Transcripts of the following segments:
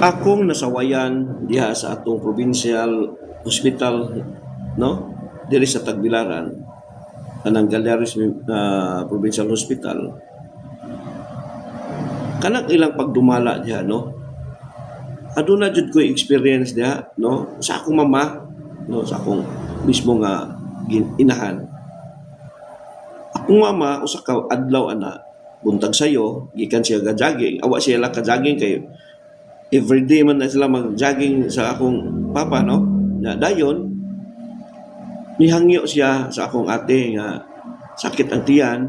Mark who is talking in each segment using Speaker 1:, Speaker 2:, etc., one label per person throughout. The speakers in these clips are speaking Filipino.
Speaker 1: Akong nasawayan diha sa atong provincial hospital, no? Diri sa Tagbilaran, kanang Galleries Provincial Hospital. Kanang ilang pagdumala diha, no? Aduna jud ko experience diha, no? Sa akong mama, no, sa akong mismo nga inahan. Akong mama usa ka adlaw ana buntag sayo gikan siya ga jogging. Awa siya la ka jogging kay everyday man na sila mag-jogging sa akong papa, no? Na dayon, nihangyo siya sa akong ate nga sakit ang tiyan,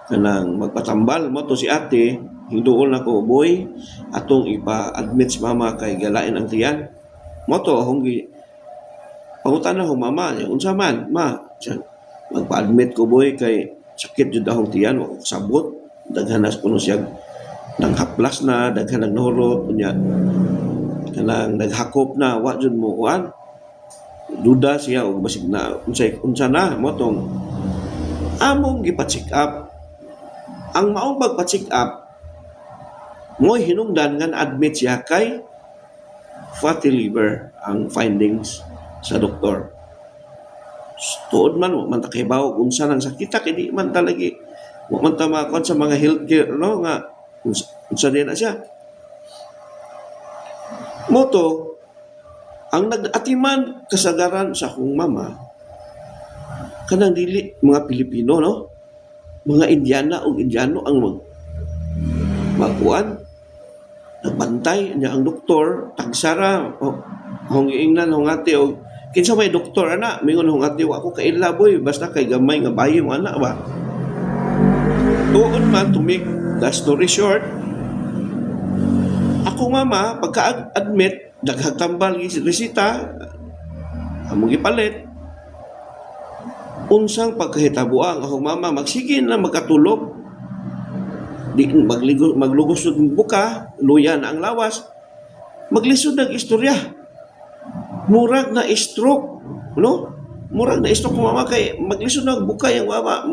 Speaker 1: kanang magpatambal mo to si ate, hinduol na ko, boy, atong ipa-admit si mama kay galain ang tiyan. Mo to, akong pangutan na akong mama, unsa man, ma, magpa-admit ko, boy, kay sakit jud akong tiyan, wako sabot, daghanas kuno siya nang haplas na, daghan nang nahurot, kunya, kanang naghakop na, wa jud mo kuan, duda siya, o basig na, unsa na, mo tong, among gipa-check up. Ang maong pagpa-check up, mo'y hinungdan nga na-admit siya kay fatty liver ang findings sa doktor. Tuod man, man takibaw, unsa nang sakita, kaya di man talagi, man tamakon sa mga healthcare, no, nga, unsa din na siya. Moto, ang nag-atiman kasagaran sa akong mama, kanang dili mga Pilipino, no? Mga Indiana o Indiano ang magkuan, nagbantay niya ang doktor, tagsara, hong iingnan, hong ate, o kinsa may doktor, ana, mingon hong ate, wa ko kaila, boy, basta kay gamay nga bayi mo, ana, ba? Tuon man, to make the story short, akong mama, pagka-admit, daghagtambal resita, among gipalit, unsang pagkahitabuang akong mama magsige na magkatulog, di maglugos ng buka, luya na ang lawas, maglisod ng istorya, murag na stroke, no? Murag na stroke mama kay maglisod ng buka yung mama,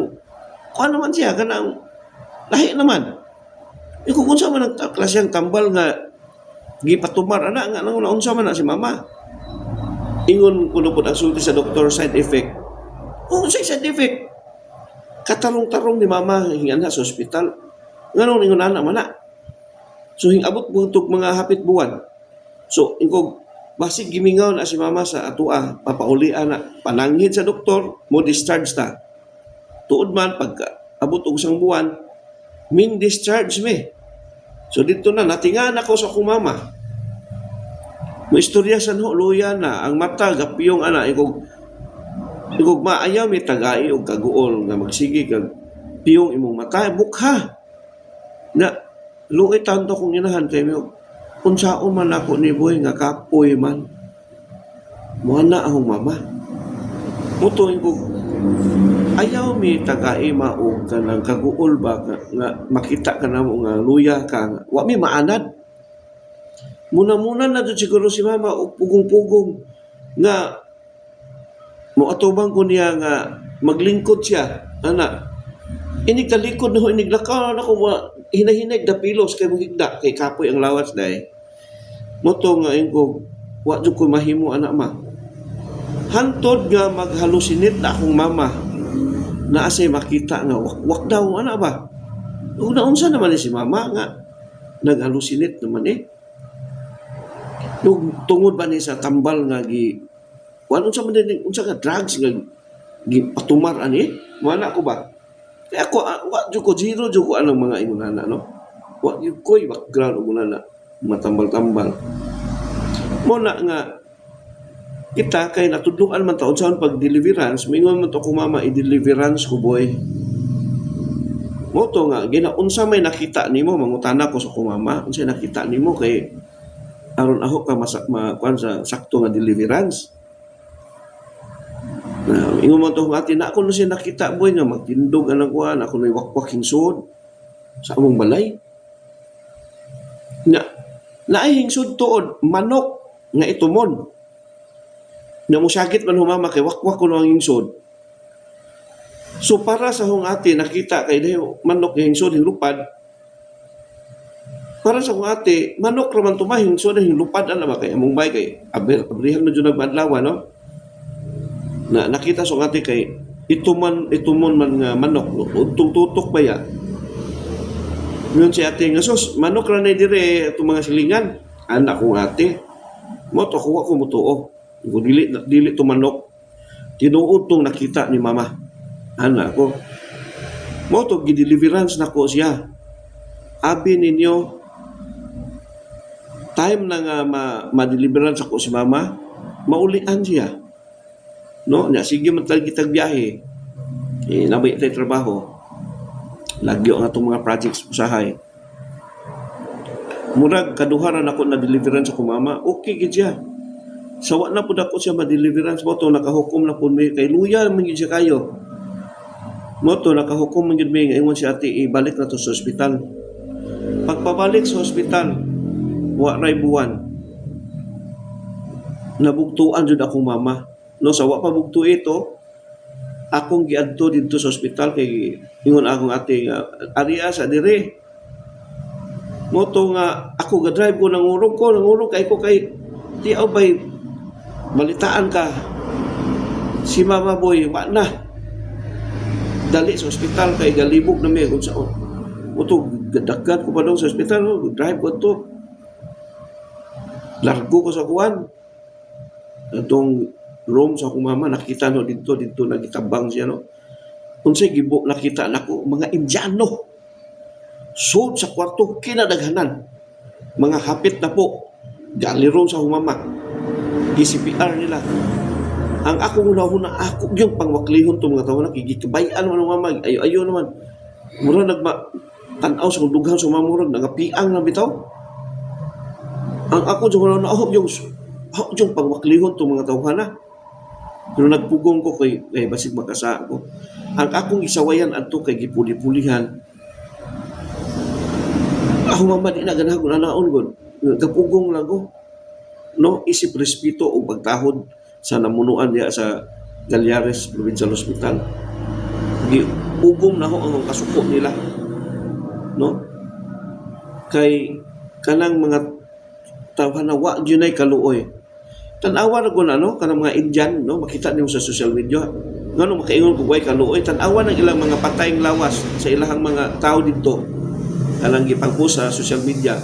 Speaker 1: kuan naman siya kanang lahi naman. Kung unsa man ang klaseng tambal nga gipatumar ana nga nang unsa man na si mama, ingon kuno pud ang sulti sa doktor, side effect. Kung sa side effect, katarong-tarong ni mama hingan sa ospital. Nganong ingon ana man na. So hingabot buntog mga hapit buwan. So ingkog basig gimingaw na si mama sa atua, papauli ana, pananghid sa doktor, mo discharge ta. Tuod man pagka abot og isang buwan, min discharge me. So dito na natingan ako sa akong mama. Mo istorya sa luya na ang mata gapiyong ana, ingkog maayaw may tagai o kaguol nga magsige kag piyong imong mata bukha na luoy tanto kong inahan kay mo unsaon man ako ni boy nga kapoy man mo na akong mama mutuin ko ayaw mi tagai maog kanang kaguol ba nga makita ka na mo nga luya ka wa mi maanad muna na to siguro si mama og pugong-pugong nga mo atubang ko niya nga maglingkod siya ana ini kalikod no iniglakaw na ko hinahinag da pilos kay mohigda kay kapoy ang lawas day mo to nga ingko wa jud ko mahimo ana ma hantod nga maghalusinate na akong mama na asay makita nga wak daw ana ba una-unsa naman si mama nga naghalusinate naman tungod ba ni sa tambal nga unsa man din unsa ka drugs nga gipatumar ani wala ko ba kaya ako wa jud ko zero jud ko anong mga inunana no wa jud ko background mo na matambal-tambal mo na nga kita kay natudlukan man taon sa pag deliverance mingon man to ko mama i-deliverance ko boy mo to nga unsa may nakita nimo mangutana ko sa ko mama unsa nakita nimo kay aron ako ka kuan sa sakto nga deliverance. Ingon man to ati na ako no siya nakita boy nga magtindog anang kuan ako nay wakwak hingsod sa among balay. Naay hingsod tuod manok nga itumon. Na mo sakit man humama kay wakwak ko no ang hingsod. So para sa hong ati nakita kay dayo manok nga hingsod hinlupad Para sa kong ate, manok raman tumahin, so na lupad na ba kay among bay kay abrihang na dyan nagmadlawa, no? Na nakita sa kong ate kay itumon man nga manok, no? Untong tutok ba ya? Yun si ate nga, sus, manok ra na dire itong mga silingan. Anak kong ate, mo to kuha ko mo tuo. Kung dili to manok, tinuod tong nakita ni mama. Anak ko, mo to gideliverance na ko siya. Abi ninyo, time na nga ma-deliverance ako si mama, maulian siya. No, nya sige man tayo kitag biyahe. Nabay tayo trabaho. Lagyo nga itong mga projects usahay. Murag kaduharan ako na deliverance ako mama, okay gid siya. Sawa na pud ako siya ma-deliverance mo to nakahukom na pud mi kay luya man gid siya kayo. Mo to nakahukom man gid mi ingon si ate ibalik na to sa ospital. Pagpabalik sa ospital, wa ray buwan. Nabugtuan jud akong mama. No, sa wa pa bugto ito, akong giadto dito sa ospital kay ingon akong ate nga ariya sa dire. Moto nga ako ga-drive ko nangurog kay ko kay di bay balitaan ka si mama boy wa na dali sa ospital kay galibog na may kung saan moto gadagan ko pa daw sa ospital drive ko to largo ko sa kuwan atong room sa akong mama nakita no dito nagitabang siya no unsay gibo nakita nako mga Indiano suot sa kwarto kinadaghanan mga hapit na po galiro sa humama CPR nila ang ako una ako yung pangwaklihon to mga tao na gigikabayan man ang mama ayo naman mura tanaw sa dughan sa mamurag nagapiang na bitaw ang ako yung yung pangwaklihon to mga tao na pero nagpugong ko kay basig makasa ako ang akong isawayan adto kay gipuli-pulihan ako mama di na ganahan ko na naon gud. Kapugong lang ko. No, isip respeto o pagtahod sa namunuan diya sa Galyares Provincial Hospital. Ugong na ho ang kasuko nila. No? Kay kanang mga tawhan na wa gyud nay kaluoy. Tan-awa ra ko na no kanang mga Indian no makita niyo sa social media. Ngano makaingon ko way kaluoy tan-awa ng ilang mga patayng lawas sa ilahang mga tao dito. Kanang gipangpost sa social media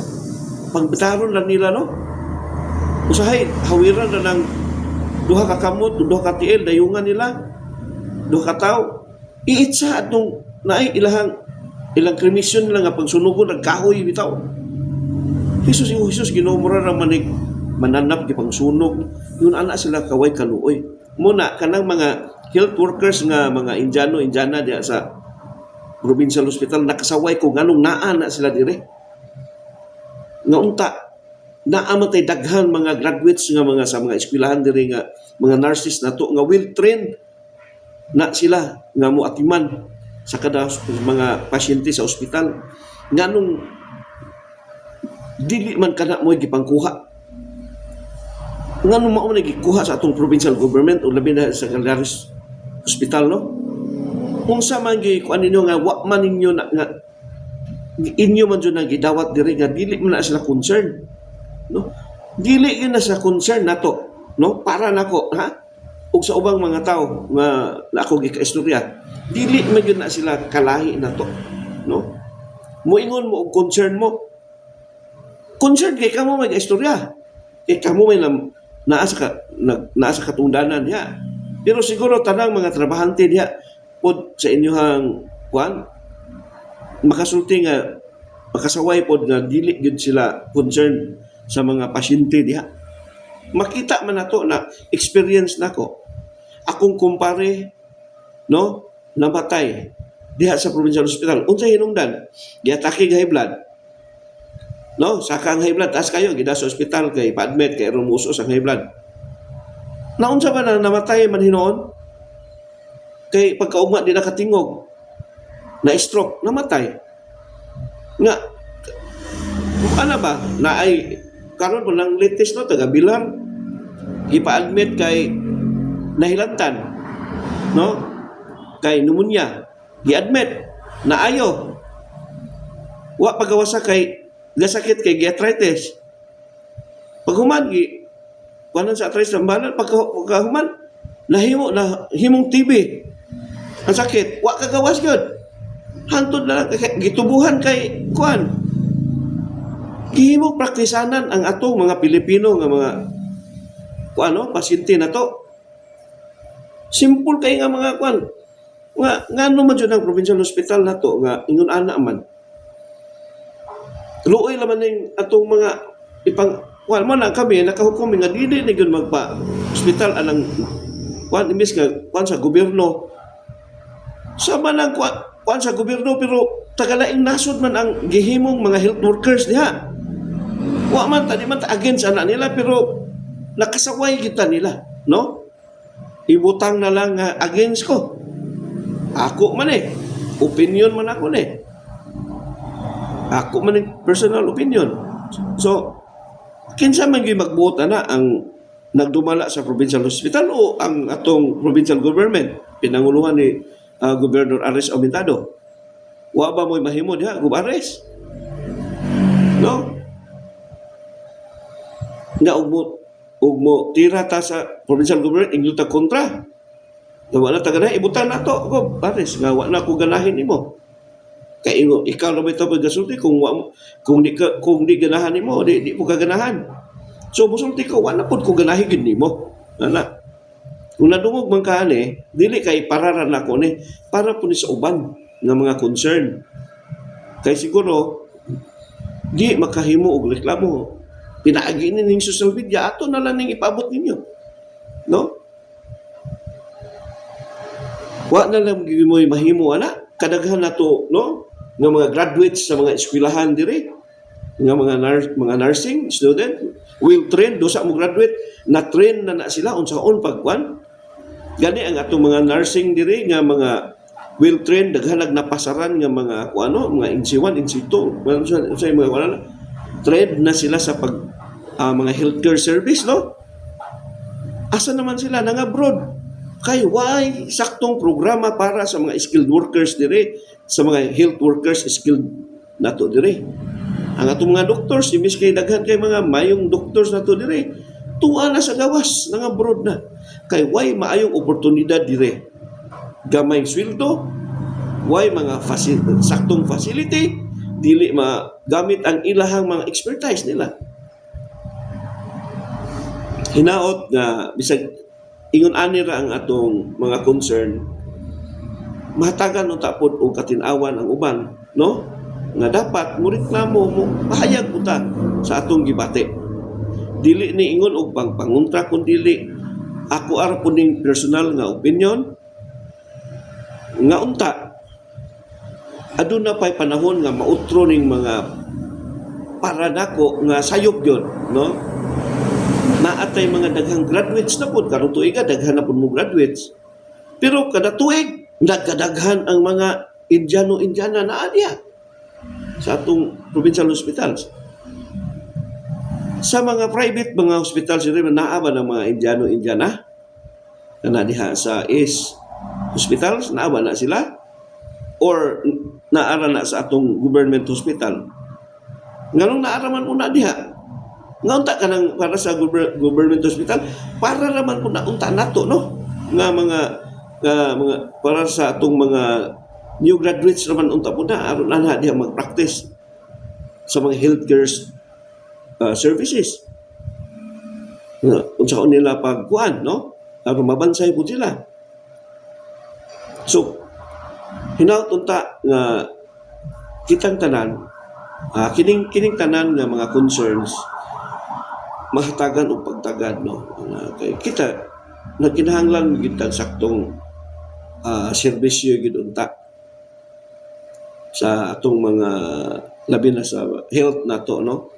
Speaker 1: pangbitaron lang nila no usahay hawiran na ng duha ka kamot duha ka tiil dayungan nila duha ka tao iitsa atong naay ilang kremisyon nila nga pagsunugon nagkahoy bitaw Jesus ginomora ra manig mananap di pangsunog yun ana sila kaway kaluoy muna kanang mga health workers nga mga Indiana diya sa Provincial Hospital nakasaway ko nganong naa na sila dire. Nga unta naamatay daghan mga graduates nga mga sa mga eskwelahan dire nga mga nurses nato nga well trained na sila nga moatiman sa kada mga pasyente sa ospital nganong dili man kana mo gipangkuha nganong mao na gikuha sa atong provincial government o labi na sa Galyares Hospital no kung sa man kuan ninyo nga wa man ninyo na nga inyo man jud gidawat diri nga dili man na sila concern no dili gyud na sa concern nato no para nako ha ug sa ubang mga tao nga ako gikaistorya dili man gyud na sila kalahi nato no moingon mo og concern kay kamo may istorya kay kamo may naa sa katungdanan diha pero siguro tanang mga trabahante diha pod sa inyohang kuan makasulti nga makasaway pod nga dili gyud sila concerned sa mga pasyente diha makita man nato na experience nako akong kumpare no namatay diha sa provincial hospital unsay hinungdan giatake nga high blood no saka ang high blood taas kayo gida sa ospital kay pa-admit kay rumusos ang high blood naunsa ba na namatay man hinuon kay pagkaugma di nakatingog na stroke namatay nga ano ba na ay karon po lang latest no taga Bilar ipa-admit kay nahilantan no kay pneumonia gi-admit na ayo wa pagawasa kay gasakit kay arthritis. Pag human gi kuanan sa arthritis ng banan, pag human himong TB. Ang sakit, wa kagawas gyud. Hantod na lang gitubuhan kay kuan. Gihimo praktisanan ang atong mga Pilipino nga mga pasyente na to. Simple kay nga mga kuan. Nga ano man dyan ang provincial hospital na to, nga ingon ana man. Luoy laman ning atong mga kuan mo na kami, nakahukom nga dili na yun magpa-hospital anang kuan imbis nga kuan sa gobyerno. Sama nang kuan sa gobyerno pero tagalaing nasod man ang gihimong mga health workers diha. Wa man tani man against ana nila pero nakasaway kita nila, no? Ibutang na lang nga against ko. Ako man opinion man ako Ako man personal opinion. So, kinsa man gyud magbuot ana ang nagdumala sa provincial hospital o ang atong provincial government pinanguluhan ni Governor Ares Aumentado. Wa ba mo'y mahimo diha, Ares? No? Nga ugmo tira ta sa provincial government inglo ta kontra. Dawa na tagana ibutan nato ko Ares nga wa na ko ganahin nimo. Kay ikaw na may tapos gasulti kung di ganahan nimo di mo kaganahan. So musulti ko wa na pud ko ganahin gid nimo. Ana. Kung nadungog man ka dili kay pararan nako para po ni sa uban nga mga concern. Kay siguro di makahimo og reklamo. Pinaagi ni ning social media ato na lang ning ipaabot ninyo. No? Wa na lang mo mahimo ana kadaghan nato no nga mga graduates sa mga eskwelahan diri nga mga nursing student will train do sa mo graduate na train na sila unsaon pagkuan gani ang atong mga nursing diri nga mga will train daghan napasaran nga mga mga NC1 NC2 sa mga train na sila sa mga healthcare service no asa naman sila nang abroad kay why saktong programa para sa mga skilled workers dire sa mga health workers skilled nato dire ang atong mga doctors imbis kay daghan kay mga mayong doctors nato dire tuwa na sa gawas nang abroad na kay why maayong oportunidad dire gamay sweldo why mga saktong facility dili magamit ang ilahang mga expertise nila hinaot nga bisag ingon ani ra ang atong mga concern mahatagan unta pod og katin-awan ang uban no nga dapat mo reklamo mo pahayag uta sa atong gibate dili ni ingon og panguntra kun dili ako ara po ning personal nga opinion nga unta aduna pay panahon nga mautro ning mga para nako nga sayop gyud no naatay mga daghang graduates na po. Karong tuiga, daghan na po mo graduates. Pero kada tuig, nagkadaghan ang mga Indiano-Indiana na adya sa atong provincial hospitals. Sa mga private mga hospitals, naaba ng mga Indiano-Indiana na diha sa East hospitals, naaba na sila or naara na sa atong government hospital. Nganong naaraman una diha? Nga unta ka nang para sa government hospital para raman po na unta nato no nga mga para sa atong mga new graduates raman unta po na aron na diha mag-practice sa mga healthcare services unsa nila pagkuan no aron mabansay po sila so hinaut unta nga kitang tanan kining tanan nga mga concerns mahatagan o pagtagad no kay kita nagkinahanglan kita saktong serbisyo gid unta sa atong mga labi na sa health nato no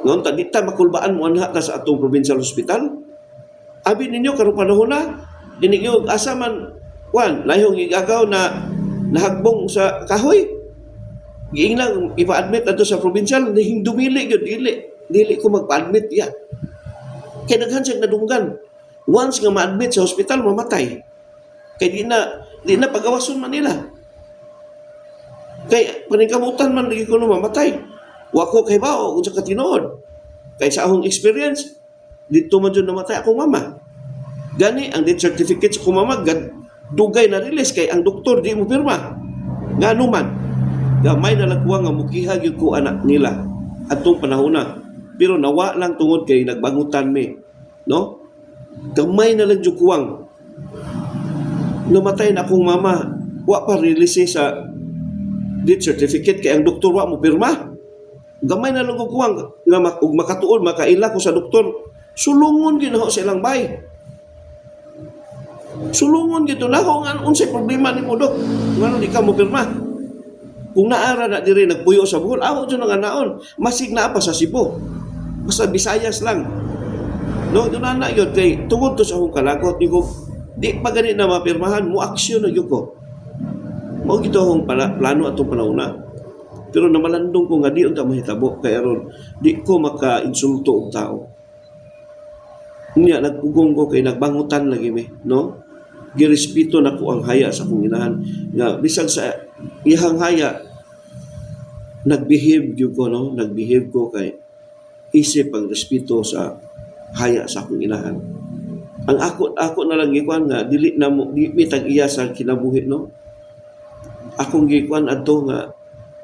Speaker 1: ngon ta dita makulbaan mo anha ta sa atong provincial hospital abi ninyo karong panahon na dinigyo asa man layong igagaw na nahagbong sa kahoy giinglang ipa-admit ato sa provincial ning dumili gyud dili ko magpa-admit ya. Kay daghan siyang nadunggan. Once nga ma-admit sa hospital, mamatay. Kay di na pagawason man nila. Kay paningkamutan man lagi ko mamatay. Wa ko kay bao kung sa katinuod. Kay sa akong experience, dito man dyan namatay akong mama. Gani, ang death certificate sa akong mama, dugay na release kay ang doktor di mo pirma. Nga naman, gamay na lagwa nga mukihag yung ko anak nila atong panahon na. Pero nawa lang tungod kay nagbangutan mi. No? Gamay na lang yung kuwang. Namatay na akong mama. Wa pa release sa death certificate kay ang doktor wa mo pirma. Gamay na lang ko kuwang nga ug makatuon makaila ko sa doktor. Sulungon ginaho sa ilang bay. Sulungon gito na kung unsay problema nimo dok. Ngano di ka mo pirma? Kung naara na diri nagpuyo sa Bohol, aw dyan nga naon. Masig na pa sa Cebu. Basta Visayas lang. No, doon na yun. Kay tungod to sa akong kalagot, di pa ganit na mapirmahan, mo aksyon na yun ko. Mao gito akong plano atong panahuna. Pero namalandong ko nga di unta mahitabo. Kaya ron, di ko maka-insulto og tao. Unya, nagpugong ko kay nagbangutan lagi mi. No? Girespeto na ko ang haya sa akong inahan. Nga, bisag sa ihang haya, nagbehave yun ko, no? Nagbehave ko kay isip ang respeto sa haya sa akong inahan. Ang ako na lang gikuan nga dili na mo di mitag iya sa kinabuhi, no? Akong gikuan adto nga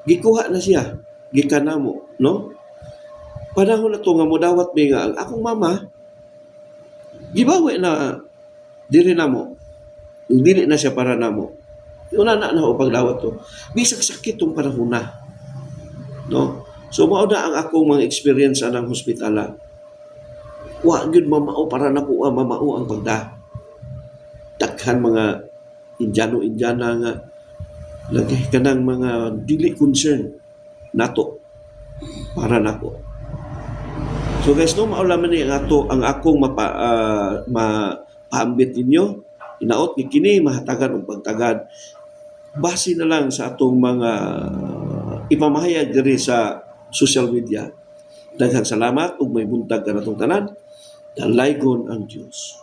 Speaker 1: gikuha na siya, gikan mo, no? Panahon na to nga modawat mi nga ang akong mama gibawi na dili na mo. Dili na siya para namo. Una na o pagdawat to. Bisag sakit tong panahon na. No? So mao na ang akong mga experience anang hospitala. Wa gyud mamao para nako mamao ang pagda. Daghan mga Indiano-Indiana nga lagi kanang mga dili concern nato para nako. So guys, no mao lamang ni ang akong mapaambit ninyo. Inaot ni kini mahatagan og pagtagad. Base na lang sa atong mga ipamahayag diri sa social media. Daghang salamat ug may buntag kanatong tanan. Dalaygon ang Dios.